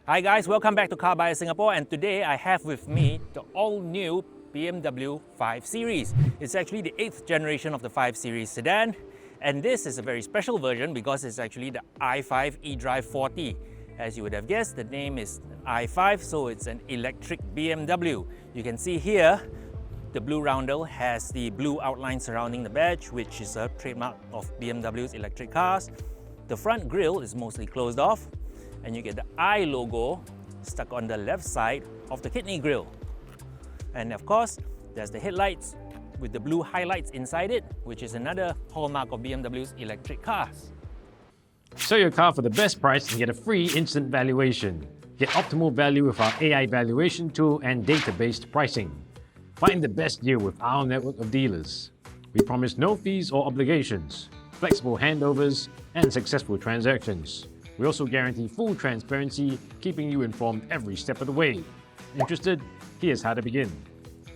Hi guys, welcome back to CarBuyer Singapore, and today I have with me the all-new BMW 5 Series. It's actually the 8th generation of the 5 Series sedan, and this is a very special version because it's actually the i5 eDrive40. As you would have guessed, the name is i5, so it's an electric BMW. You can see here, the blue roundel has the blue outline surrounding the badge, which is a trademark of BMW's electric cars. The front grille is mostly closed off, and you get the I logo stuck on the left side of the kidney grille. And of course, there's the headlights with the blue highlights inside it, which is another hallmark of BMW's electric cars. Sell your car for the best price and get a free instant valuation. Get optimal value with our AI valuation tool and data-based pricing. Find the best deal with our network of dealers. We promise no fees or obligations, flexible handovers, and successful transactions. We also guarantee full transparency, keeping you informed every step of the way. Interested? Here's how to begin.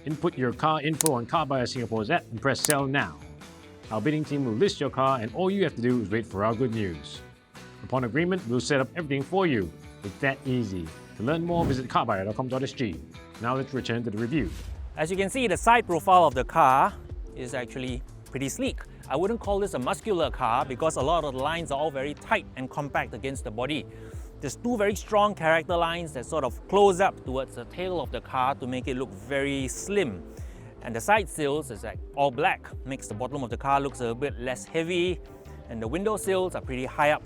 Input your car info on CarBuyer Singapore's app and press sell now. Our bidding team will list your car, and all you have to do is wait for our good news. Upon agreement, we'll set up everything for you. It's that easy. To learn more, visit carbuyer.com.sg. Now let's return to the review. As you can see, the side profile of the car is actually pretty sleek. I wouldn't call this a muscular car because a lot of the lines are all very tight and compact against the body. There's two very strong character lines that sort of close up towards the tail of the car to make it look very slim. And the side sills is like all black, makes the bottom of the car looks a bit less heavy, and the window sills are pretty high up.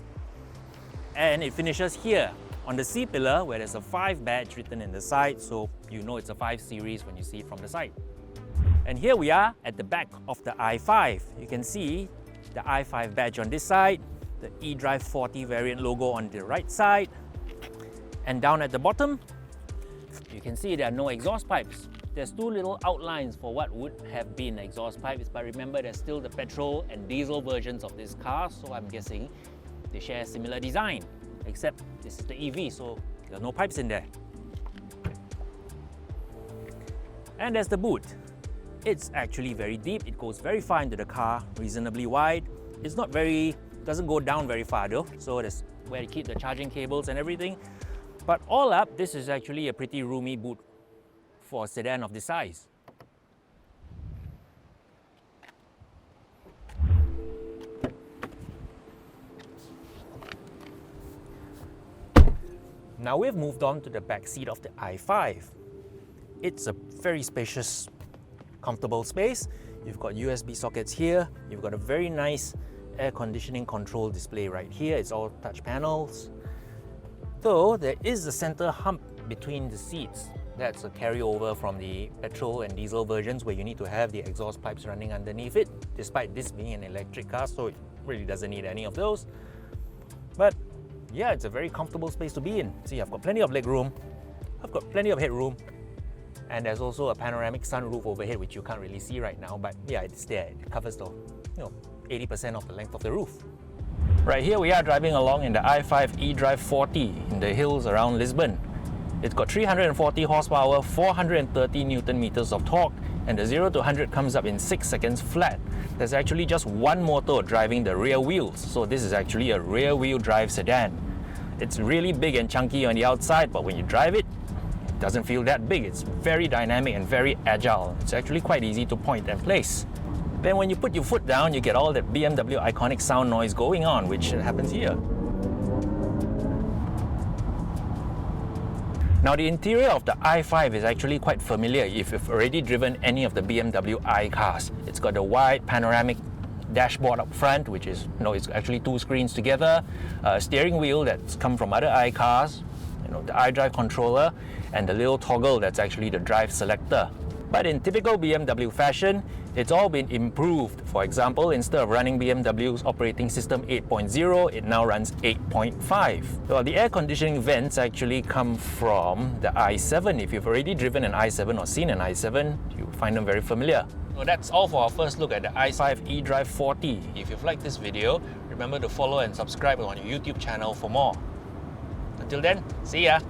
And it finishes here on the C-pillar where there's a 5 badge written in the side, so you know it's a 5 Series when you see it from the side. And here we are at the back of the i5. You can see the i5 badge on this side, the eDrive40 variant logo on the right side, and down at the bottom, you can see there are no exhaust pipes. There's two little outlines for what would have been exhaust pipes, but remember there's still the petrol and diesel versions of this car, so I'm guessing they share a similar design, except this is the EV, so there are no pipes in there. And there's the boot. It's actually very deep, it goes very far into the car, reasonably wide. It's not very, doesn't go down very far though, so that's where you keep the charging cables and everything. But all up, this is actually a pretty roomy boot for a sedan of this size. Now we've moved on to the back seat of the i5. It's a very spacious, comfortable space. You've got USB sockets here. You've got a very nice air conditioning control display right here. It's all touch panels. Though there is a center hump between the seats. That's a carryover from the petrol and diesel versions where you need to have the exhaust pipes running underneath it, despite this being an electric car, so it really doesn't need any of those. But yeah, it's a very comfortable space to be in. See, I've got plenty of leg room, I've got plenty of headroom, and there's also a panoramic sunroof overhead, which you can't really see right now, but yeah, it's there. It covers the 80% of the length of the roof. Right here we are driving along in the i5 eDrive40 in the hills around Lisbon. It's got 340 horsepower, 430 Newton meters of torque, and the 0 to 100 comes up in 6 seconds flat. There's actually just one motor driving the rear wheels, so this is actually a rear-wheel drive sedan. It's really big and chunky on the outside, but when you drive it, it doesn't feel that big. It's very dynamic and very agile. It's actually quite easy to point and place. Then when you put your foot down, you get all that BMW iconic sound noise going on, which happens here. Now the interior of the i5 is actually quite familiar if you've already driven any of the BMW i cars. It's got a wide panoramic dashboard up front, which is, it's actually 2 screens together, a steering wheel that's come from other i cars, the iDrive controller, and the little toggle that's actually the drive selector. But in typical BMW fashion, it's all been improved. For example, instead of running BMW's operating system 8.0, it now runs 8.5. Well, the air conditioning vents actually come from the i7. If you've already driven an i7 or seen an i7, you'll find them very familiar. Well, that's all for our first look at the i5 eDrive40. If you've liked this video, remember to follow and subscribe on our YouTube channel for more. Until then, see ya!